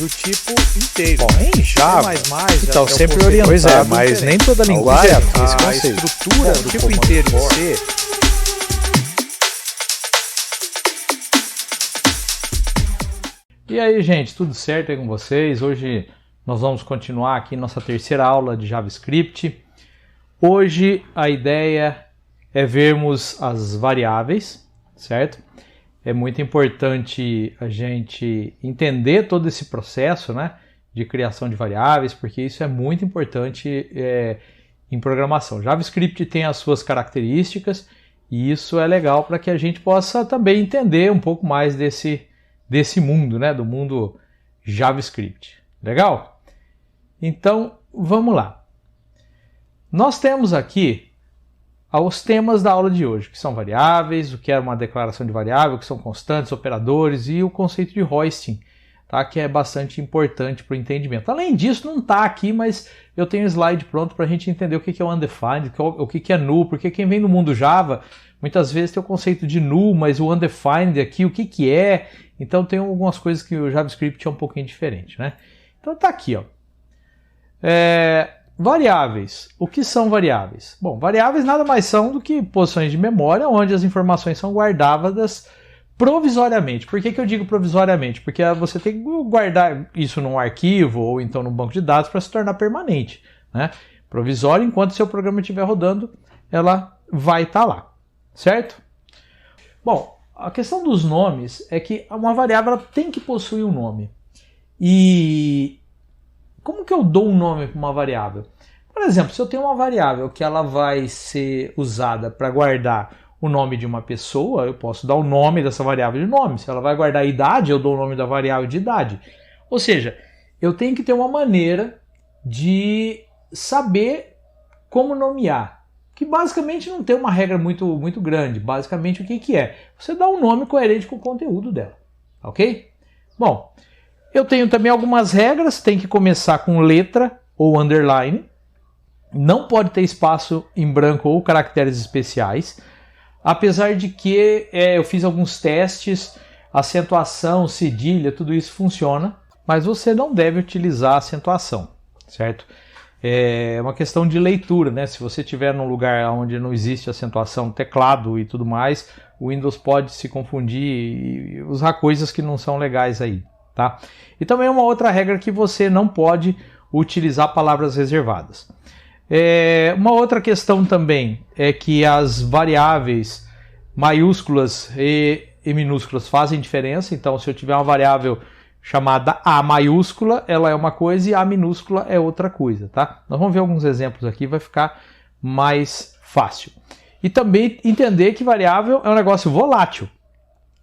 do tipo inteiro. Bom, em Java, então sempre orientado, pois é, mas nem toda linguagem tem esse conceito. A estrutura do tipo inteiro em C. E aí, gente, tudo certo aí com vocês? Hoje nós vamos continuar aqui nossa terceira aula de JavaScript. Hoje a ideia é vermos as variáveis, certo? É muito importante a gente entender todo esse processo, né, de criação de variáveis, porque isso é muito importante em programação. JavaScript tem as suas características e isso é legal para que a gente possa também entender um pouco mais desse mundo, né, do mundo JavaScript. Legal? Então, vamos lá. Nós temos aqui os temas da aula de hoje, que são variáveis, o que é uma declaração de variável, o que são constantes, operadores e o conceito de hoisting, tá? Que é bastante importante para o entendimento. Além disso, não está aqui, mas eu tenho um slide pronto para a gente entender o que é o undefined, o que é null, porque quem vem do mundo Java, muitas vezes tem o conceito de null, mas o undefined aqui, o que é? Então tem algumas coisas que o JavaScript é um pouquinho diferente, né? Então tá aqui, ó. Variáveis. O que são variáveis? Bom, variáveis nada mais são do que posições de memória onde as informações são guardadas provisoriamente. Por que eu digo provisoriamente? Porque você tem que guardar isso num arquivo ou então num banco de dados para se tornar permanente, né? Provisório, enquanto seu programa estiver rodando, ela vai estar lá, certo? Bom, a questão dos nomes é que uma variável ela tem que possuir um nome. E como que eu dou um nome para uma variável? Por exemplo, se eu tenho uma variável que ela vai ser usada para guardar o nome de uma pessoa, eu posso dar o nome dessa variável de nome. Se ela vai guardar a idade, eu dou o nome da variável de idade. Ou seja, eu tenho que ter uma maneira de saber como nomear, que basicamente não tem uma regra muito grande. Basicamente o que é? Você dá um nome coerente com o conteúdo dela, ok? Bom, eu tenho também algumas regras, tem que começar com letra ou underline, não pode ter espaço em branco ou caracteres especiais, apesar de que eu fiz alguns testes, acentuação, cedilha, tudo isso funciona, mas você não deve utilizar acentuação, certo? É uma questão de leitura, né? Se você estiver num lugar onde não existe acentuação, teclado e tudo mais, o Windows pode se confundir e usar coisas que não são legais aí. Tá? E também uma outra regra que você não pode utilizar palavras reservadas. Uma outra questão também é que as variáveis maiúsculas e minúsculas fazem diferença. Então, se eu tiver uma variável chamada A maiúscula, ela é uma coisa e A minúscula é outra coisa. Tá? Nós vamos ver alguns exemplos aqui, vai ficar mais fácil. E também entender que variável é um negócio volátil.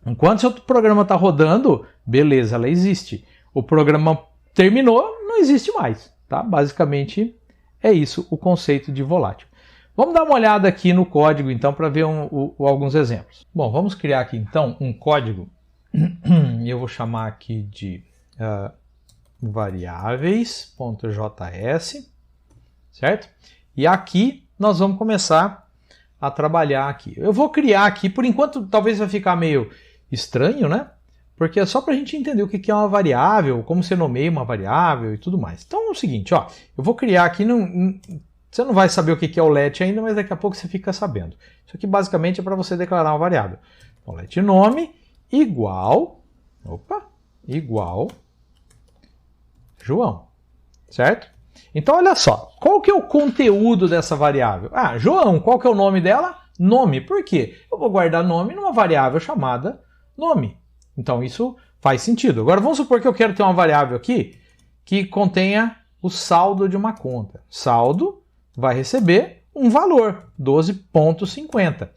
Enquanto seu programa está rodando, beleza, ela existe. O programa terminou, não existe mais. Tá? Basicamente é isso o conceito de volátil. Vamos dar uma olhada aqui no código então para ver alguns exemplos. Bom, vamos criar aqui então um código. Eu vou chamar aqui de variáveis.js, certo? E aqui nós vamos começar a trabalhar aqui. Eu vou criar aqui, por enquanto talvez vai ficar meio estranho, né? Porque é só para a gente entender o que é uma variável, como você nomeia uma variável e tudo mais. Então é o seguinte, ó, eu vou criar aqui, você não vai saber o que é o let ainda, mas daqui a pouco você fica sabendo. Isso aqui basicamente é para você declarar uma variável. Então, let nome igual João, certo? Então olha só, qual que é o conteúdo dessa variável? João, qual que é o nome dela? Nome. Por quê? Eu vou guardar nome numa variável chamada nome. Então isso faz sentido. Agora vamos supor que eu quero ter uma variável aqui que contenha o saldo de uma conta. Saldo vai receber um valor, 12,50.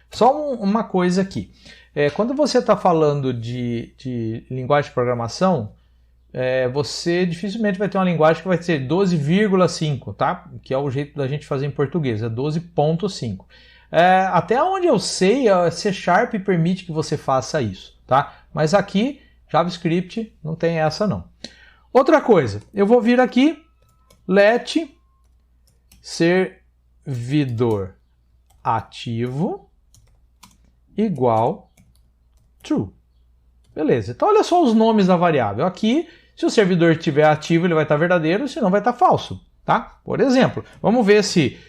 Só uma coisa aqui. Quando você está falando de linguagem de programação, você dificilmente vai ter uma linguagem que vai ser 12,5, tá? Que é o jeito da gente fazer em português, é 12,5. Até onde eu sei, a C# permite que você faça isso, tá? Mas aqui, JavaScript, não tem essa não. Outra coisa, eu vou vir aqui, let servidor ativo igual true. Beleza, então olha só os nomes da variável. Aqui, se o servidor estiver ativo, ele vai estar verdadeiro, senão vai estar falso, tá? Por exemplo, vamos ver se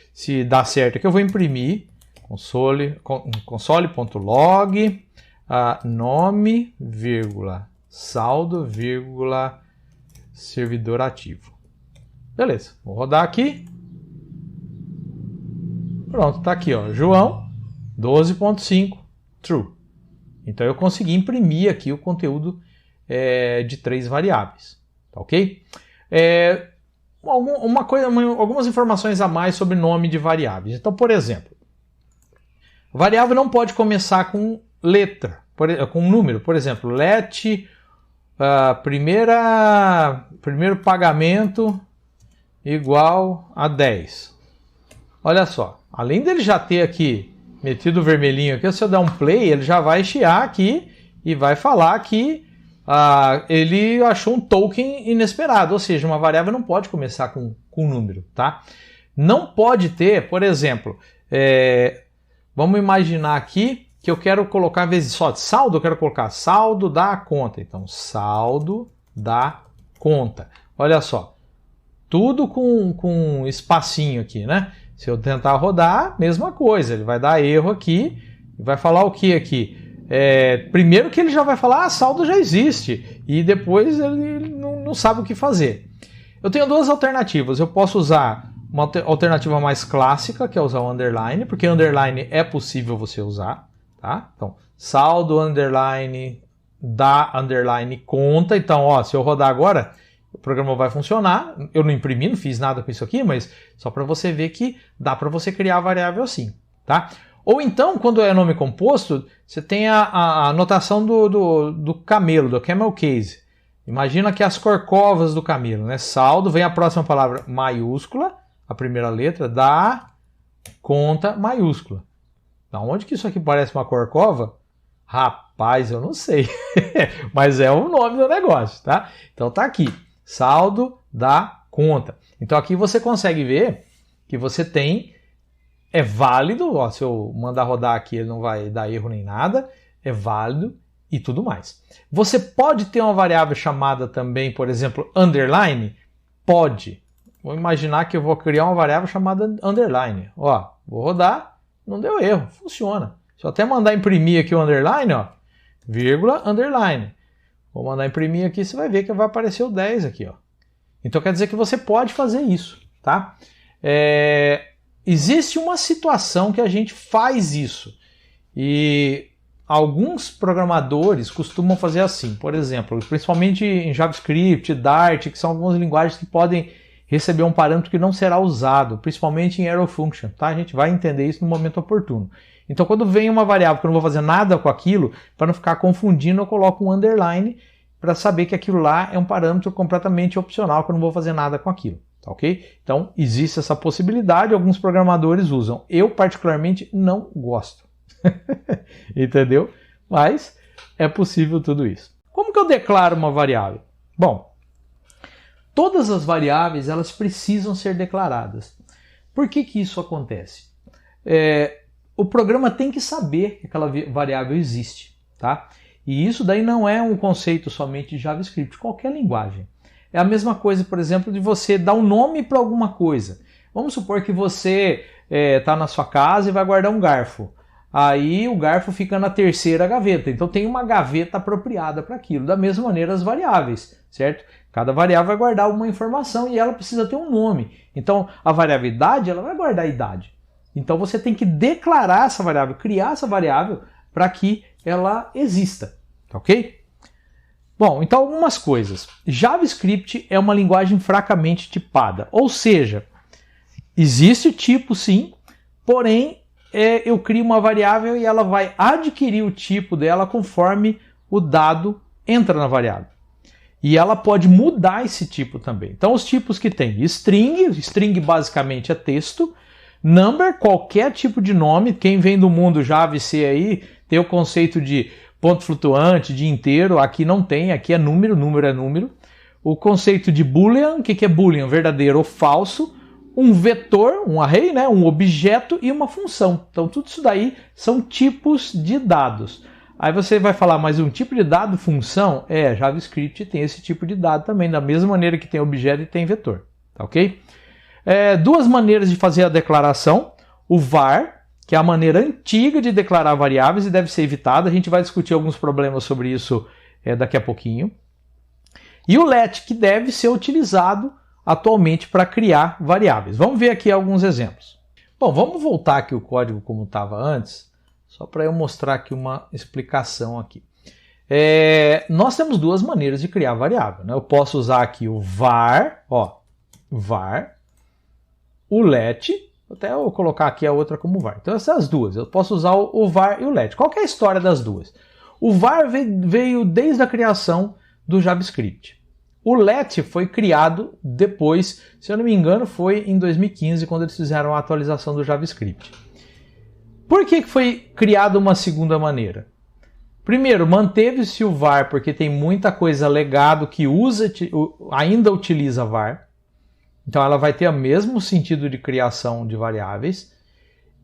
dá certo. Aqui eu vou imprimir console.log nome, vírgula, saldo, vírgula, servidor ativo. Beleza, vou rodar aqui. Pronto, tá aqui, ó, João 12.5 true. Então eu consegui imprimir aqui o conteúdo de 3 variáveis, tá ok? Algumas informações a mais sobre nome de variáveis. Então, por exemplo, variável não pode começar com letra, com número. Por exemplo, let primeiro pagamento igual a 10. Olha só, além dele já ter aqui metido o vermelhinho aqui, se eu der um play, ele já vai chiar aqui e vai falar que ele achou um token inesperado, ou seja, uma variável não pode começar com número, tá? Não pode ter, por exemplo, vamos imaginar aqui que eu quero colocar, às vezes só de saldo, eu quero colocar saldo da conta. Então, saldo da conta. Olha só, tudo com espacinho aqui, né? Se eu tentar rodar, mesma coisa, ele vai dar erro aqui, vai falar o que aqui? Primeiro que ele já vai falar, saldo já existe, e depois ele não sabe o que fazer. Eu tenho duas alternativas, eu posso usar uma alternativa mais clássica, que é usar o underline, porque underline é possível você usar, tá? Então, saldo underline da underline conta, então, ó, se eu rodar agora, o programa vai funcionar. Eu não imprimi, não fiz nada com isso aqui, mas só para você ver que dá para você criar a variável assim, tá? Ou então, quando é nome composto, você tem a anotação do camelo, do camel case. Imagina que as corcovas do camelo, né? Saldo, vem a próxima palavra maiúscula, a primeira letra, da conta maiúscula. Da onde que isso aqui parece uma corcova? Rapaz, eu não sei. Mas é o nome do negócio, tá? Então tá aqui. Saldo da conta. Então aqui você consegue ver que você tem, é válido, ó, se eu mandar rodar aqui ele não vai dar erro nem nada, é válido e tudo mais. Você pode ter uma variável chamada também, por exemplo, underline? Pode. Vou imaginar que eu vou criar uma variável chamada underline. Ó, vou rodar, não deu erro, funciona. Se eu até mandar imprimir aqui o underline, ó, vírgula, underline. Vou mandar imprimir aqui, você vai ver que vai aparecer o 10 aqui, ó. Então quer dizer que você pode fazer isso, tá? Existe uma situação que a gente faz isso. E alguns programadores costumam fazer assim. Por exemplo, principalmente em JavaScript, Dart, que são algumas linguagens que podem receber um parâmetro que não será usado, principalmente em arrow function, tá? A gente vai entender isso no momento oportuno. Então, quando vem uma variável que eu não vou fazer nada com aquilo, para não ficar confundindo, eu coloco um underline para saber que aquilo lá é um parâmetro completamente opcional, que eu não vou fazer nada com aquilo, tá ok? Então, existe essa possibilidade, alguns programadores usam. Eu, particularmente, não gosto. Entendeu? Mas é possível tudo isso. Como que eu declaro uma variável? Bom, todas as variáveis elas precisam ser declaradas. Por que isso acontece? O programa tem que saber que aquela variável existe, tá? E isso daí não é um conceito somente de JavaScript, qualquer linguagem. É a mesma coisa, por exemplo, de você dar um nome para alguma coisa. Vamos supor que você está na sua casa e vai guardar um garfo. Aí o garfo fica na terceira gaveta. Então tem uma gaveta apropriada para aquilo. Da mesma maneira as variáveis, certo? Cada variável vai guardar uma informação e ela precisa ter um nome. Então a variável idade, ela vai guardar a idade. Então você tem que declarar essa variável, criar essa variável para que ela exista, tá ok? Bom, então algumas coisas. JavaScript é uma linguagem fracamente tipada, ou seja, existe tipo sim, porém eu crio uma variável e ela vai adquirir o tipo dela conforme o dado entra na variável. E ela pode mudar esse tipo também. Então os tipos que tem string basicamente é texto, number, qualquer tipo de nome, quem vem do mundo Java e C aí, tem o conceito de ponto flutuante, de inteiro, aqui não tem, aqui é número é número. O conceito de boolean, o que é boolean? Verdadeiro ou falso. Um vetor, um array, né? Um objeto e uma função. Então tudo isso daí são tipos de dados. Aí você vai falar, mas um tipo de dado função? JavaScript tem esse tipo de dado também, da mesma maneira que tem objeto e tem vetor, tá ok? Duas maneiras de fazer a declaração, o var, que é a maneira antiga de declarar variáveis e deve ser evitada, a gente vai discutir alguns problemas sobre isso daqui a pouquinho. E o let, que deve ser utilizado atualmente para criar variáveis. Vamos ver aqui alguns exemplos. Bom, vamos voltar aqui o código como estava antes, só para eu mostrar aqui uma explicação aqui. Nós temos duas maneiras de criar variável, né? Eu posso usar aqui o var, var, o let, até eu colocar aqui a outra como var. Então essas duas, eu posso usar o var e o let. Qual que é a história das duas? O var veio desde a criação do JavaScript. O let foi criado depois, se eu não me engano, foi em 2015, quando eles fizeram a atualização do JavaScript. Por que foi criada uma segunda maneira? Primeiro, manteve-se o var, porque tem muita coisa legado que ainda utiliza var. Então ela vai ter o mesmo sentido de criação de variáveis.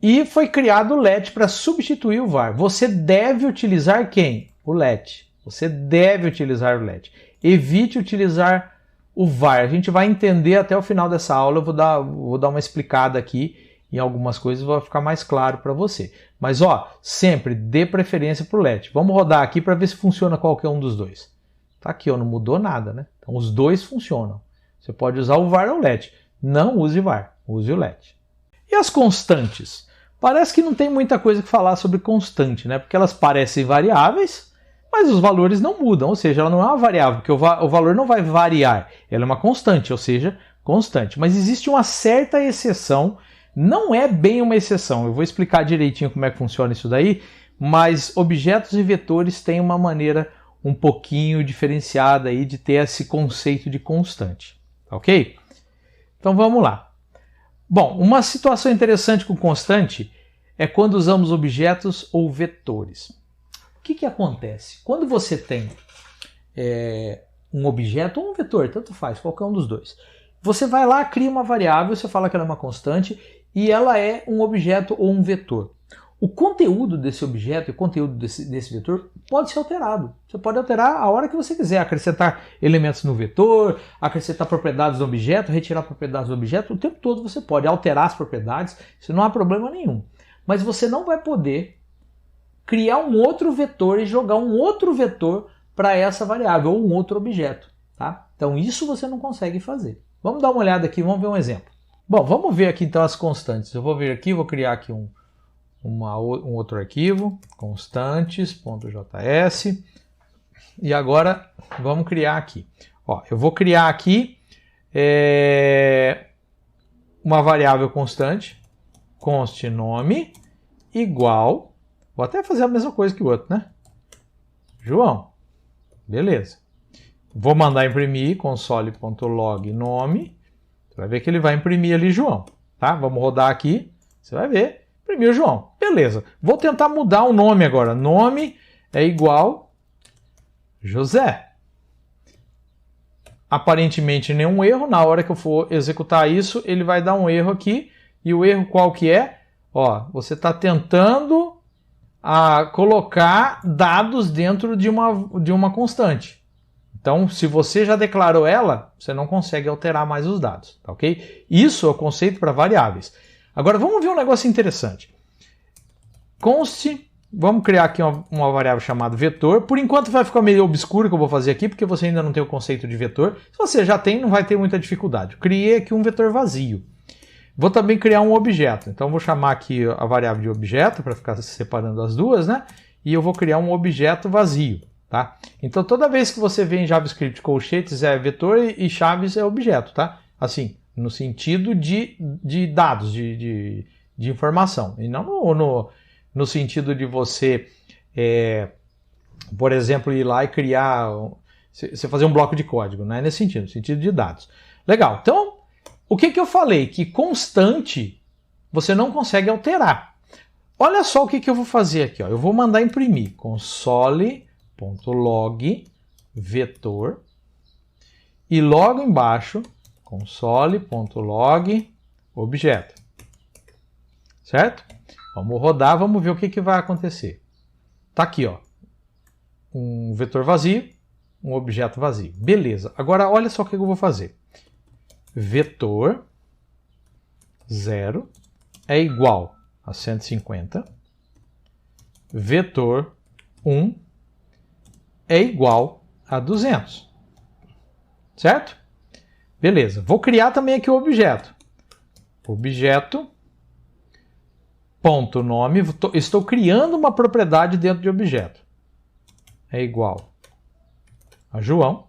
E foi criado o let para substituir o var. Você deve utilizar quem? O let. Você deve utilizar o let. Evite utilizar o var. A gente vai entender até o final dessa aula. Eu vou dar uma explicada aqui em algumas coisas, vai ficar mais claro para você. Mas sempre dê preferência para o let. Vamos rodar aqui para ver se funciona qualquer um dos dois. Tá aqui, não mudou nada, né? Então os dois funcionam. Você pode usar o var ou o let. Não use var, use o let. E as constantes? Parece que não tem muita coisa que falar sobre constante, né? Porque elas parecem variáveis, mas os valores não mudam, ou seja, ela não é uma variável, porque o valor não vai variar. Ela é uma constante, ou seja, constante. Mas existe uma certa exceção, não é bem uma exceção. Eu vou explicar direitinho como é que funciona isso daí, mas objetos e vetores têm uma maneira um pouquinho diferenciada aí de ter esse conceito de constante. Ok? Então vamos lá. Bom, uma situação interessante com constante é quando usamos objetos ou vetores. O que acontece? Quando você tem um objeto ou um vetor, tanto faz, qualquer um dos dois, você vai lá, cria uma variável, você fala que ela é uma constante e ela é um objeto ou um vetor. O conteúdo desse objeto e o conteúdo desse vetor pode ser alterado. Você pode alterar a hora que você quiser, acrescentar elementos no vetor, acrescentar propriedades do objeto, retirar propriedades do objeto, o tempo todo você pode alterar as propriedades, isso não há problema nenhum. Mas você não vai poder criar um outro vetor e jogar um outro vetor para essa variável ou um outro objeto. Tá? Então isso você não consegue fazer. Vamos dar uma olhada aqui, vamos ver um exemplo. Bom, vamos ver aqui então as constantes. Eu vou vir aqui, vou criar aqui um outro arquivo, constantes.js, e agora vamos criar aqui. Eu vou criar aqui uma variável constante, const nome, igual, vou até fazer a mesma coisa que o outro, né? João, beleza. Vou mandar imprimir console.log nome, você vai ver que ele vai imprimir ali João, tá? Vamos rodar aqui, você vai ver. Primeiro João, beleza. Vou tentar mudar o nome agora. Nome é igual José. Aparentemente nenhum erro. Na hora que eu for executar isso, ele vai dar um erro aqui. E o erro qual que é? Você está tentando colocar dados dentro de uma constante. Então, se você já declarou ela, você não consegue alterar mais os dados, tá ok? Isso é o conceito para variáveis. Agora vamos ver um negócio interessante. Const, vamos criar aqui uma variável chamada vetor. Por enquanto vai ficar meio obscuro o que eu vou fazer aqui, porque você ainda não tem o conceito de vetor. Se você já tem, não vai ter muita dificuldade. Eu criei aqui um vetor vazio. Vou também criar um objeto. Então vou chamar aqui a variável de objeto, para ficar separando as duas, né? E eu vou criar um objeto vazio. Tá? Então toda vez que você vê em JavaScript colchetes é vetor e chaves é objeto, tá? Assim, no sentido de dados, de informação, e não no sentido de você, por exemplo, ir lá e criar, você fazer um bloco de código, não é nesse sentido, no sentido de dados. Legal, então, o que eu falei? Que constante você não consegue alterar. Olha só o que eu vou fazer aqui. Eu vou mandar imprimir console.log vetor e logo embaixo console.log objeto. Certo? Vamos rodar, vamos ver o que vai acontecer. Tá aqui, um vetor vazio, um objeto vazio. Beleza. Agora, olha só o que eu vou fazer. Vetor 0 é igual a 150. Vetor 1 é igual a 200. Certo? Beleza. Vou criar também aqui o objeto. Objeto, ponto nome. Estou criando uma propriedade dentro de objeto. É igual a João.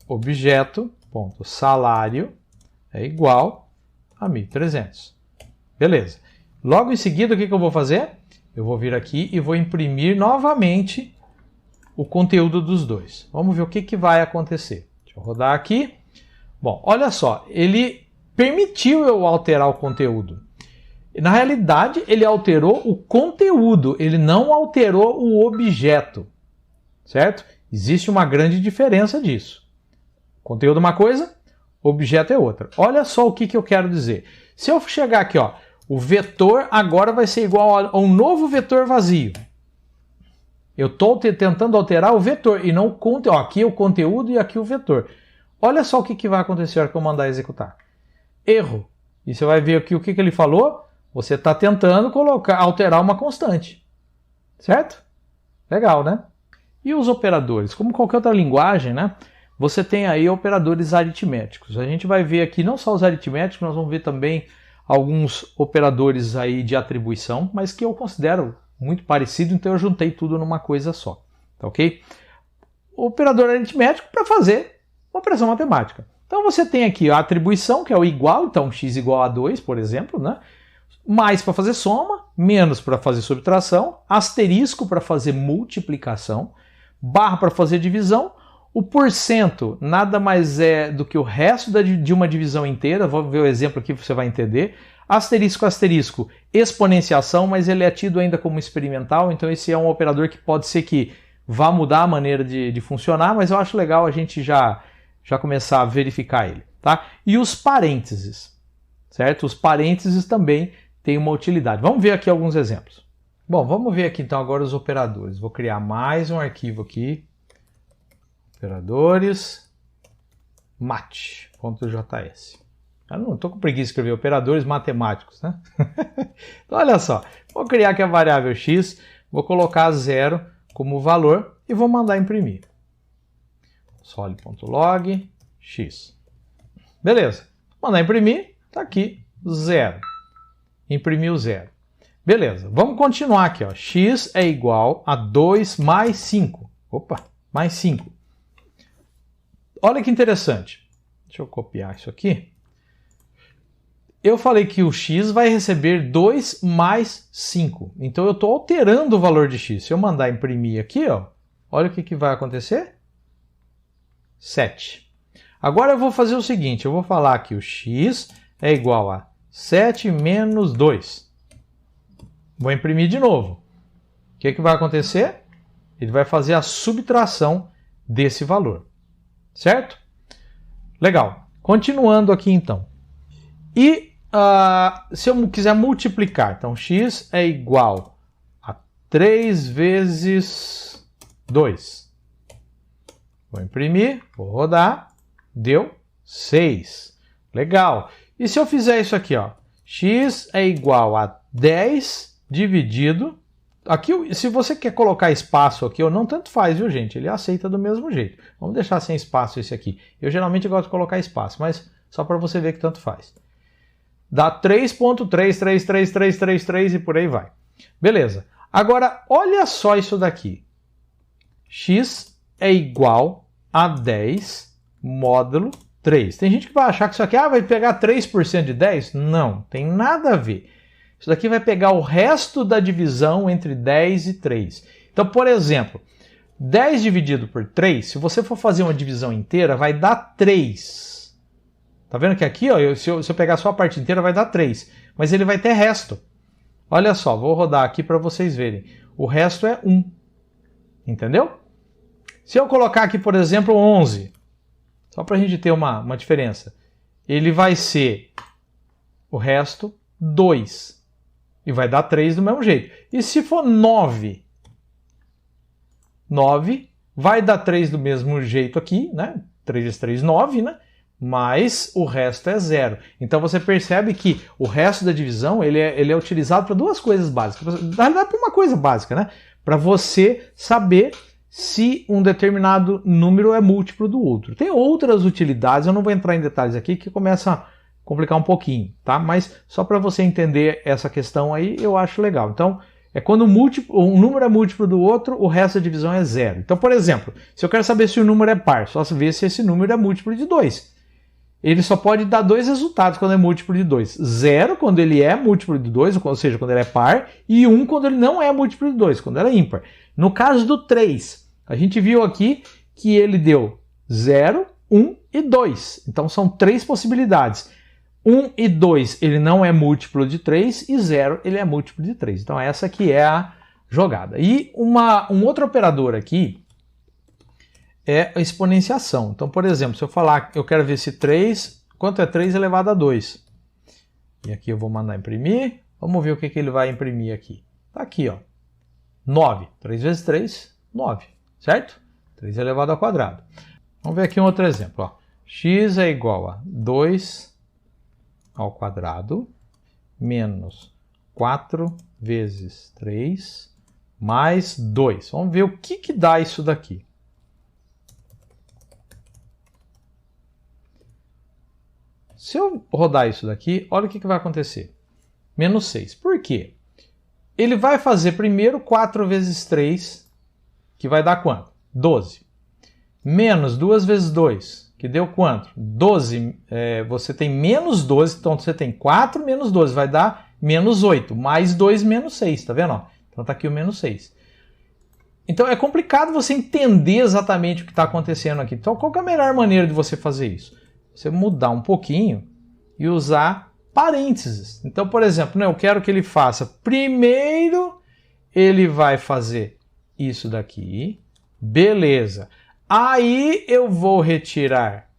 Objeto, ponto salário, é igual a 1.300. Beleza. Logo em seguida, o que eu vou fazer? Eu vou vir aqui e vou imprimir novamente o conteúdo dos dois. Vamos ver o que vai acontecer. Deixa eu rodar aqui. Bom, olha só, ele permitiu eu alterar o conteúdo. Na realidade, ele alterou o conteúdo, ele não alterou o objeto. Certo? Existe uma grande diferença disso. Conteúdo é uma coisa, objeto é outra. Olha só o que eu quero dizer. Se eu chegar aqui, ó, o vetor agora vai ser igual a um novo vetor vazio. Eu estou tentando alterar o vetor e não o conteúdo. Aqui é o conteúdo e aqui o vetor. Olha só o que vai acontecer na hora que eu mandar executar. Erro. E você vai ver aqui o que ele falou. Você está tentando alterar uma constante. Certo? Legal, né? E os operadores? Como qualquer outra linguagem, né? Você tem aí operadores aritméticos. A gente vai ver aqui não só os aritméticos, nós vamos ver também alguns operadores aí de atribuição, mas que eu considero muito parecido, então eu juntei tudo numa coisa só. Tá ok? O operador aritmético para fazer uma operação matemática. Então você tem aqui a atribuição, que é o igual, então x igual a 2, por exemplo, né? Mais para fazer soma, menos para fazer subtração, asterisco para fazer multiplicação, barra para fazer divisão, o porcento nada mais é do que o resto de uma divisão inteira, vou ver o exemplo aqui você vai entender, asterisco, asterisco, exponenciação, mas ele é tido ainda como experimental, então esse é um operador que pode ser que vá mudar a maneira de funcionar, mas eu acho legal a gente já começar a verificar ele, tá? E os parênteses, certo? Os parênteses também têm uma utilidade. Vamos ver aqui alguns exemplos. Bom, vamos ver aqui então agora os operadores. Vou criar mais um arquivo aqui. Operadores mat.js. Eu não estou com preguiça de escrever operadores matemáticos, né? Então, olha só. Vou criar aqui a variável x, vou colocar 0 como valor e vou mandar imprimir. Soli.log x. Beleza. Vou mandar imprimir, está aqui 0. Imprimiu 0. Beleza, vamos continuar aqui. Ó. X é igual a 2 mais 5. Opa, mais 5. Olha que interessante. Deixa eu copiar isso aqui. Eu falei que o x vai receber 2 mais 5. Então eu estou alterando o valor de x. Se eu mandar imprimir aqui, ó, olha o que vai acontecer. 7. Agora eu vou fazer o seguinte. Eu vou falar que o x é igual a 7 menos 2. Vou imprimir de novo. O que vai acontecer? Ele vai fazer a subtração desse valor. Certo? Legal. Continuando aqui então. E se eu quiser multiplicar, então x é igual a 3 vezes 2. Vou imprimir, vou rodar, deu 6. Legal. E se eu fizer isso aqui, ó, x é igual a 10 dividido... Aqui, se você quer colocar espaço aqui ou não, tanto faz, viu, gente? Ele aceita do mesmo jeito. Vamos deixar sem espaço esse aqui. Eu geralmente gosto de colocar espaço, mas só para você ver que tanto faz. Dá 3.3333333 e por aí vai. Beleza. Agora, olha só isso daqui. X é igual a 10 módulo 3. Tem gente que vai achar que isso aqui vai pegar 3% de 10? Não, tem nada a ver. Isso daqui vai pegar o resto da divisão entre 10 e 3. Então, por exemplo, 10 dividido por 3, se você for fazer uma divisão inteira, vai dar 3. Tá vendo que aqui, ó, se eu pegar só a parte inteira, vai dar 3. Mas ele vai ter resto. Olha só, vou rodar aqui para vocês verem. O resto é 1. Entendeu? Se eu colocar aqui, por exemplo, 11, só para a gente ter uma diferença, ele vai ser o resto 2. E vai dar 3 do mesmo jeito. E se for 9? 9, vai dar 3 do mesmo jeito aqui, né? 3 vezes 3, 9, né? Mas o resto é 0. Então você percebe que o resto da divisão ele é utilizado para duas coisas básicas. Na realidade, para uma coisa básica, né? Para você saber se um determinado número é múltiplo do outro. Tem outras utilidades, eu não vou entrar em detalhes aqui, que começa a complicar um pouquinho, tá? Mas só para você entender essa questão aí, eu acho legal. Então, é quando um número é múltiplo do outro, o resto da divisão é 0. Então, por exemplo, se eu quero saber se o número é par, só ver se esse número é múltiplo de 2. Ele só pode dar dois resultados quando é múltiplo de 2. 0 quando ele é múltiplo de 2, ou seja, quando ele é par, e 1 quando ele não é múltiplo de 2, quando ele é ímpar. No caso do 3, a gente viu aqui que ele deu 0, 1 e 2. Então são 3 possibilidades. 1 e 2 ele não é múltiplo de 3 e 0 ele é múltiplo de 3. Então essa aqui é a jogada. E um outro operador aqui é a exponenciação. Então, por exemplo, se eu falar, eu quero ver se 3, quanto é 3 elevado a 2? E aqui eu vou mandar imprimir. Vamos ver o que ele vai imprimir aqui. Tá aqui, ó. 9. 3 vezes 3, 9. Certo? 3 elevado ao quadrado. Vamos ver aqui um outro exemplo. Ó. X é igual a 2 ao quadrado menos 4 vezes 3 mais 2. Vamos ver o que dá isso daqui. Se eu rodar isso daqui, olha o que vai acontecer. Menos 6. Por quê? Ele vai fazer primeiro 4 vezes 3, que vai dar quanto? 12. Menos 2 vezes 2, que deu quanto? 12. Você tem menos 12, então você tem 4 menos 12, vai dar menos 8. Mais 2 menos 6, tá vendo? Então tá aqui o menos 6. Então é complicado você entender exatamente o que está acontecendo aqui. Então qual que é a melhor maneira de você fazer isso? Você mudar um pouquinho e usar parênteses. Então, por exemplo, eu quero que ele faça primeiro, ele vai fazer isso daqui, beleza. Aí eu vou retirar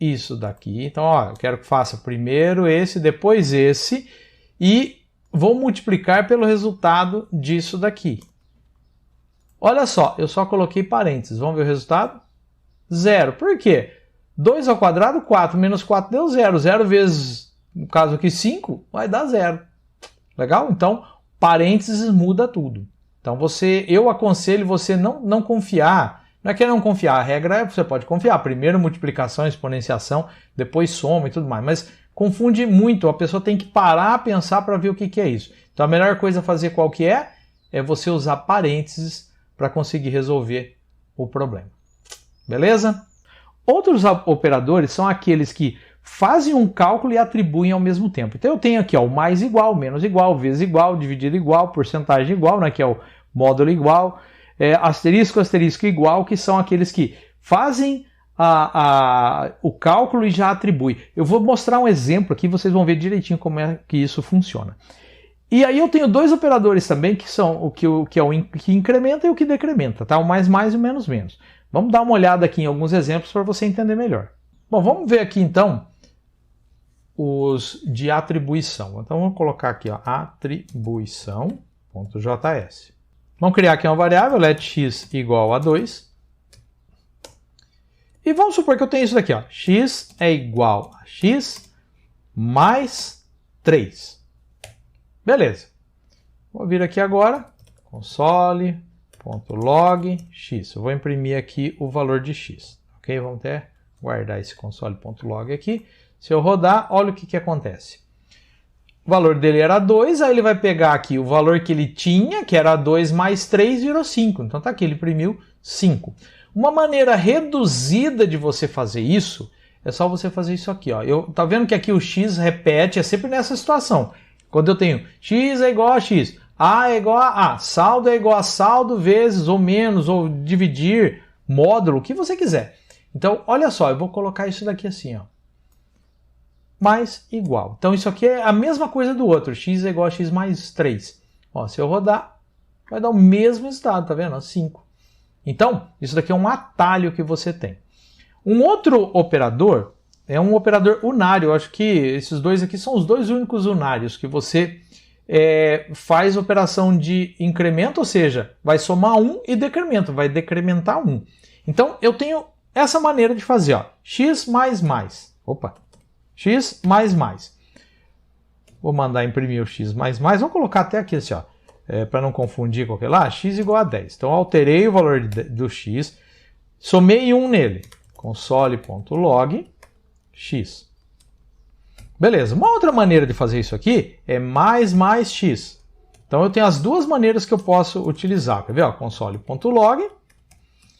isso daqui. Então, ó, eu quero que faça primeiro esse, depois esse, e vou multiplicar pelo resultado disso daqui. Olha só, eu só coloquei parênteses. Vamos ver o resultado? 0. Por quê? 2 ao quadrado, 4. Menos 4 deu 0. 0 vezes, no caso aqui, 5, vai dar 0. Legal? Então, parênteses muda tudo. Então, eu aconselho você não confiar. Não é que é não confiar. A regra é que você pode confiar. Primeiro multiplicação, exponenciação, depois soma e tudo mais. Mas confunde muito. A pessoa tem que parar, pensar para ver o que é isso. Então, a melhor coisa a fazer qual que é? É você usar parênteses para conseguir resolver o problema. Beleza? Outros operadores são aqueles que fazem um cálculo e atribuem ao mesmo tempo. Então eu tenho aqui ó, o mais igual, menos igual, vezes igual, dividido igual, porcentagem igual, né, que é o módulo igual, asterisco, asterisco igual, que são aqueles que fazem o cálculo e já atribuem. Eu vou mostrar um exemplo aqui, vocês vão ver direitinho como é que isso funciona. E aí eu tenho dois operadores também, que são o que incrementa e o que decrementa, tá? O mais e o menos menos. Vamos dar uma olhada aqui em alguns exemplos para você entender melhor. Bom, vamos ver aqui então os de atribuição. Então vamos colocar aqui ó, atribuição.js. Vamos criar aqui uma variável, let x igual a 2. E vamos supor que eu tenho isso daqui, ó, x é igual a x mais 3. Beleza. Vou vir aqui agora, console.log x. Eu vou imprimir aqui o valor de x. Ok? Vamos até guardar esse console.log aqui. Se eu rodar, olha o que acontece. O valor dele era 2, aí ele vai pegar aqui o valor que ele tinha, que era 2 mais 3, virou 5. Então tá aqui, ele imprimiu 5. Uma maneira reduzida de você fazer isso, é só você fazer isso aqui. Ó. Tá vendo que aqui o x repete, é sempre nessa situação. Quando eu tenho x é igual a x, a é igual a a, saldo é igual a saldo vezes ou menos, ou dividir, módulo, o que você quiser. Então, olha só, eu vou colocar isso daqui assim, ó. Mais igual. Então, isso aqui é a mesma coisa do outro, x é igual a x mais 3. Ó, se eu rodar, vai dar o mesmo resultado, tá vendo? 5. Então, isso daqui é um atalho que você tem. Um outro operador é um operador unário. Eu acho que esses dois aqui são os dois únicos unários que você faz operação de incremento, ou seja, vai somar 1 e decremento, vai decrementar 1. Então, eu tenho essa maneira de fazer, ó, x mais mais. Opa, x mais mais. Vou mandar imprimir o x mais mais. Vou colocar até aqui assim, ó, para não confundir com aquele lá, x igual a 10. Então, alterei o valor do x, somei 1 nele. Console.log x. Beleza, uma outra maneira de fazer isso aqui é mais x. Então, eu tenho as duas maneiras que eu posso utilizar. Quer ver? Ó, console.log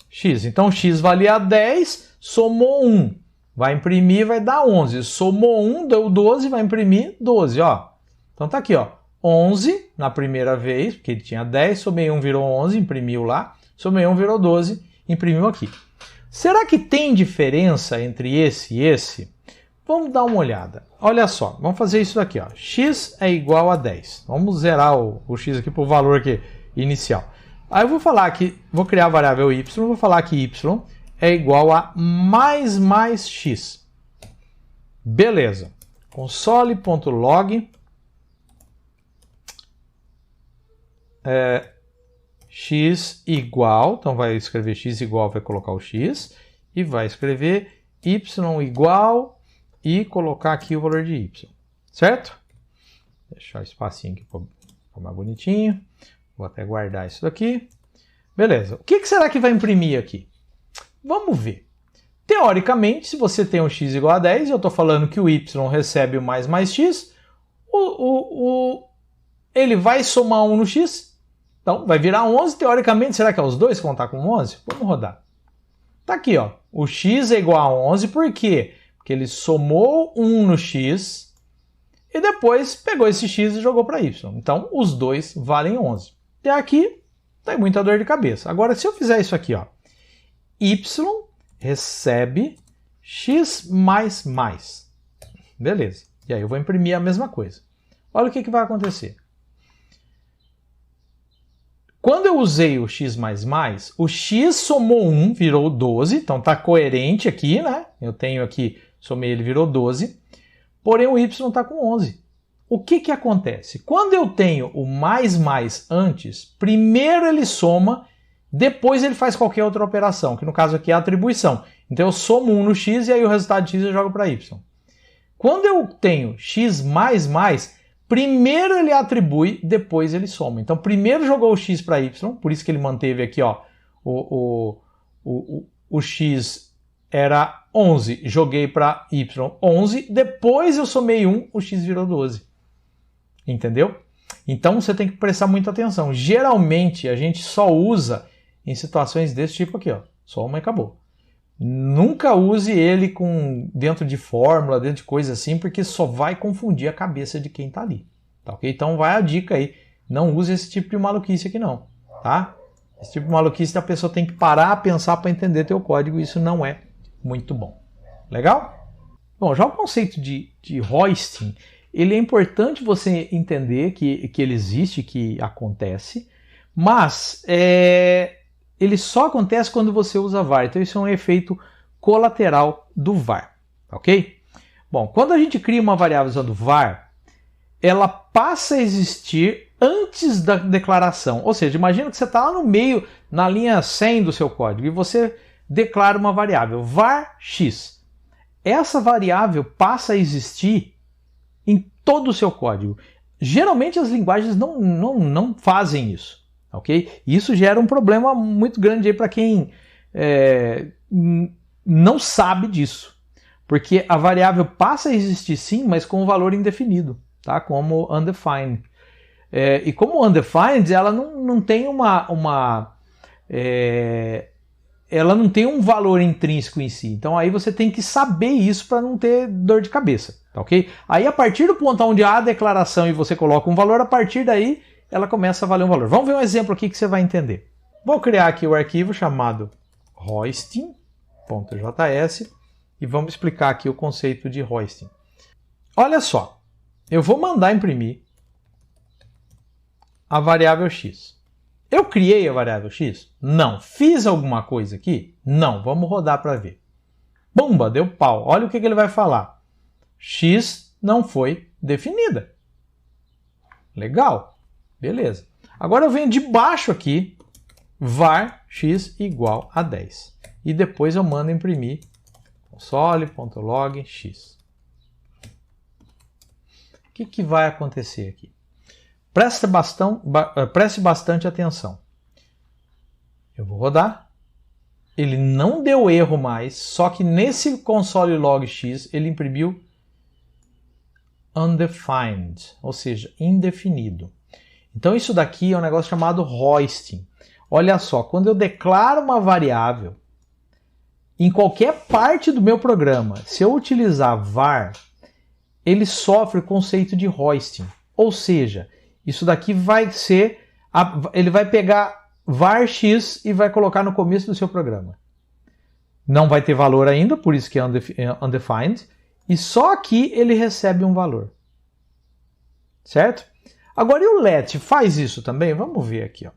x. Então, x valia 10, somou 1. Vai imprimir, vai dar 11. Somou 1, deu 12, vai imprimir 12, ó. Então tá aqui, ó. 11 na primeira vez, porque ele tinha 10, somei 1, virou 11, imprimiu lá. Somei 1, virou 12, imprimiu aqui. Será que tem diferença entre esse e esse? Vamos dar uma olhada. Olha só, vamos fazer isso daqui, ó. X é igual a 10. Vamos zerar o x aqui para o valor aqui inicial. Aí eu vou falar que, vou criar a variável y, vou falar que y é igual a mais x. Beleza. Console.log x igual, então vai escrever x igual, vai colocar o x, e vai escrever y igual e colocar aqui o valor de y, certo? Deixar o espacinho aqui para ficar mais bonitinho. Vou até guardar isso daqui. Beleza. O que será que vai imprimir aqui? Vamos ver. Teoricamente, se você tem um x igual a 10, eu estou falando que o y recebe o mais x, ele vai somar 1 no x, então vai virar 11. Teoricamente, será que é os dois que vão estar com 11? Vamos rodar. Tá aqui, ó. O x é igual a 11, por quê? Porque ele somou 1 no x e depois pegou esse x e jogou para y. Então, os dois valem 11. Até aqui, tem muita dor de cabeça. Agora, se eu fizer isso aqui, ó, y recebe x mais mais. Beleza. E aí eu vou imprimir a mesma coisa. Olha o que vai acontecer. Quando eu usei o x mais mais, o x somou 1, virou 12. Então está coerente aqui, né? Eu tenho aqui, somei ele, virou 12. Porém o y está com 11. O que acontece? Quando eu tenho o mais antes, primeiro ele soma, depois ele faz qualquer outra operação, que no caso aqui é a atribuição. Então eu somo 1 no x e aí o resultado de x eu jogo para y. Quando eu tenho x mais, primeiro ele atribui, depois ele soma. Então primeiro jogou o x para y, por isso que ele manteve aqui, ó, o x era 11, joguei para y 11, depois eu somei 1, o x virou 12. Entendeu? Então você tem que prestar muita atenção. Geralmente a gente só usa em situações desse tipo aqui, ó. Soma e acabou. Nunca use ele dentro de fórmula, dentro de coisa assim, porque só vai confundir a cabeça de quem está ali. Tá ok? Então vai a dica aí. Não use esse tipo de maluquice aqui não. Tá? Esse tipo de maluquice a pessoa tem que parar a pensar para entender teu código. Isso não é muito bom. Legal? Bom, já o conceito de hoisting, ele é importante você entender que ele existe, que acontece, mas ele só acontece quando você usa var. Então isso é um efeito colateral do var, ok? Bom, quando a gente cria uma variável usando var, ela passa a existir antes da declaração. Ou seja, imagina que você está lá no meio, na linha 100 do seu código, e você declara uma variável, var x. Essa variável passa a existir em todo o seu código. Geralmente as linguagens não fazem isso, ok? E isso gera um problema muito grande para quem não sabe disso, porque a variável passa a existir sim, mas com um valor indefinido, tá? Como undefined. E como undefined, ela não tem ela não tem um valor intrínseco em si. Então aí você tem que saber isso para não ter dor de cabeça, tá ok? Aí a partir do ponto onde há a declaração e você coloca um valor, a partir daí ela começa a valer um valor. Vamos ver um exemplo aqui que você vai entender. Vou criar aqui o arquivo chamado hoisting.js e vamos explicar aqui o conceito de hoisting. Olha só, eu vou mandar imprimir a variável x. Eu criei a variável x? Não. Fiz alguma coisa aqui? Não. Vamos rodar para ver. Bumba, deu pau. Olha o que ele vai falar. X não foi definida. Legal. Beleza. Agora eu venho de baixo aqui, var x igual a 10. E depois eu mando imprimir console.log x. O que vai acontecer aqui? Preste bastante atenção. Eu vou rodar. Ele não deu erro mais, só que nesse console log x ele imprimiu undefined, ou seja, indefinido. Então isso daqui é um negócio chamado hoisting. Olha só, quando eu declaro uma variável, em qualquer parte do meu programa, se eu utilizar var, ele sofre o conceito de hoisting. Ou seja, isso daqui vai ser, ele vai pegar var x e vai colocar no começo do seu programa. Não vai ter valor ainda, por isso que é undefined, e só aqui ele recebe um valor. Certo? Agora, e o let faz isso também? Vamos ver aqui. Ó.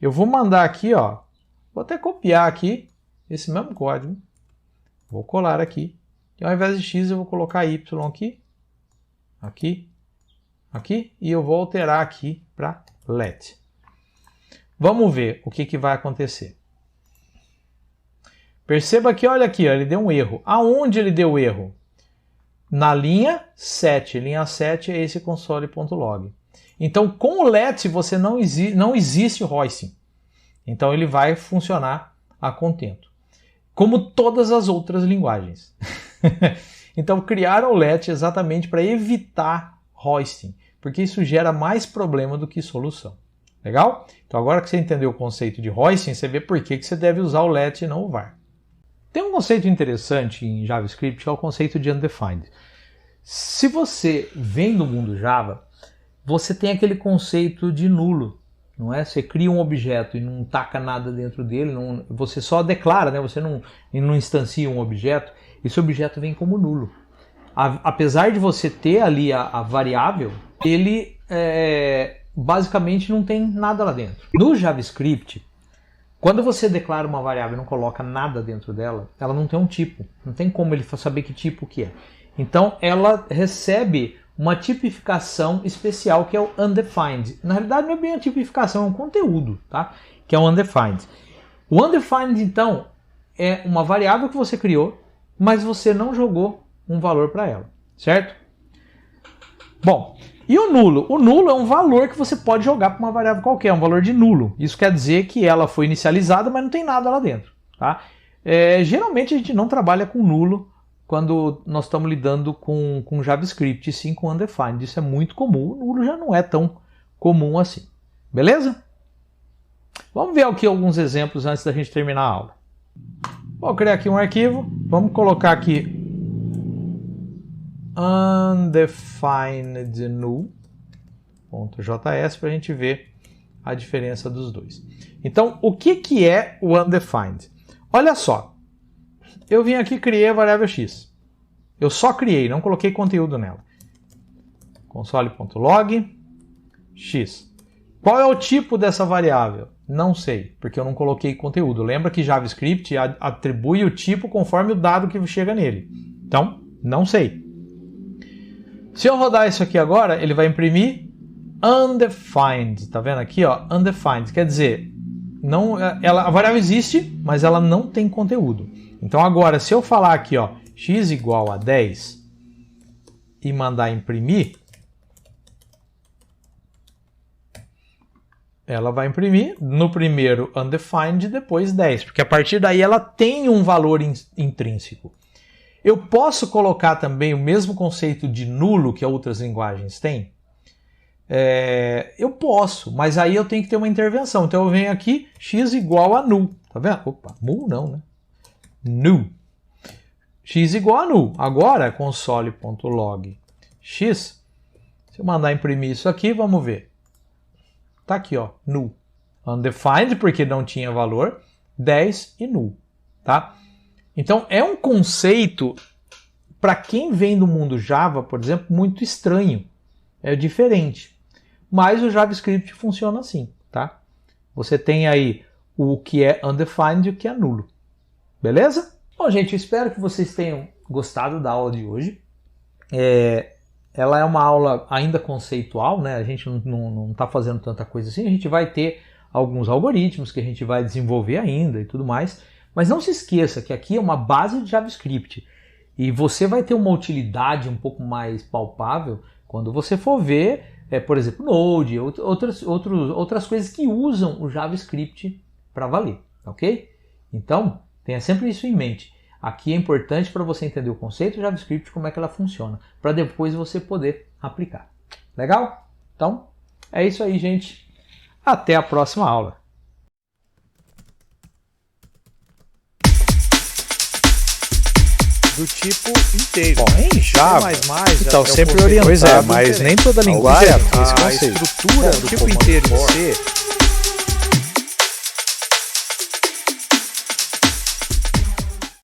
Eu vou mandar aqui, ó, vou até copiar aqui esse mesmo código. Vou colar aqui. E ao invés de x, eu vou colocar y aqui, aqui, aqui, e eu vou alterar aqui para let. Vamos ver o que vai acontecer. Perceba que, olha aqui, ó, ele deu um erro. Aonde ele deu erro? Na linha 7. Linha 7 é esse console.log. Então, com o let, você não existe hoisting. Então, ele vai funcionar a contento. Como todas as outras linguagens. Então, criaram o let exatamente para evitar hoisting. Porque isso gera mais problema do que solução. Legal? Então, agora que você entendeu o conceito de hoisting, você vê por que você deve usar o let e não o var. Tem um conceito interessante em JavaScript, que é o conceito de undefined. Se você vem do mundo Java, você tem aquele conceito de nulo, não é? Você cria um objeto e não taca nada dentro dele, você só declara, né? Você não instancia um objeto, esse objeto vem como nulo. Apesar de você ter ali a variável, ele basicamente não tem nada lá dentro. No JavaScript, quando você declara uma variável e não coloca nada dentro dela, ela não tem um tipo. Não tem como ele saber que tipo que é. Então, ela recebe uma tipificação especial que é o undefined. Na realidade, não é bem a tipificação, é um conteúdo, tá? Que é o undefined. O undefined, então, é uma variável que você criou, mas você não jogou um valor para ela, certo? Bom, e o nulo? O nulo é um valor que você pode jogar para uma variável qualquer, um valor de nulo. Isso quer dizer que ela foi inicializada, mas não tem nada lá dentro, tá? Geralmente a gente não trabalha com nulo quando nós estamos lidando com JavaScript, sim com undefined. Isso é muito comum, o nulo já não é tão comum assim. Beleza? Vamos ver aqui alguns exemplos antes da gente terminar a aula. Vou criar aqui um arquivo, vamos colocar aqui undefined null.js para a gente ver a diferença dos dois. Então, o que é o undefined? Olha só. Eu vim aqui e criei a variável x. Eu só criei, não coloquei conteúdo nela. Console.log x. Qual é o tipo dessa variável? Não sei, porque eu não coloquei conteúdo. Lembra que JavaScript atribui o tipo conforme o dado que chega nele. Então, não sei. Se eu rodar isso aqui agora, ele vai imprimir undefined. Tá vendo aqui, ó? Undefined. Quer dizer, a variável existe, mas ela não tem conteúdo. Então agora, se eu falar aqui, ó, x igual a 10 e mandar imprimir, ela vai imprimir no primeiro undefined e depois 10, porque a partir daí ela tem um valor intrínseco. Eu posso colocar também o mesmo conceito de nulo que outras linguagens têm? Eu posso, mas aí eu tenho que ter uma intervenção. Então eu venho aqui, x igual a null. Tá vendo? Opa, null não, né? Null. X igual a null. Agora, console.log x. Se eu mandar imprimir isso aqui, vamos ver. Tá aqui, ó, null. Undefined, porque não tinha valor. 10 e null. Tá? Então, é um conceito, para quem vem do mundo Java, por exemplo, muito estranho. É diferente. Mas o JavaScript funciona assim, tá? Você tem aí o que é undefined e o que é nulo. Beleza? Bom, gente, eu espero que vocês tenham gostado da aula de hoje. ela é uma aula ainda conceitual, né? A gente não está fazendo tanta coisa assim, a gente vai ter alguns algoritmos que a gente vai desenvolver ainda e tudo mais, mas não se esqueça que aqui é uma base de JavaScript e você vai ter uma utilidade um pouco mais palpável quando você for ver, por exemplo, Node, outras coisas que usam o JavaScript para valer, ok? Então, tenha sempre isso em mente. Aqui é importante para você entender o conceito do JavaScript, como é que ela funciona, para depois você poder aplicar. Legal? Então, é isso aí, gente. Até a próxima aula. Do tipo inteiro. Bom, em Java, então sempre orientado. Pois é, mas nem toda linguagem tem esse a conceito. estrutura Do do tipo comando inteiro em for C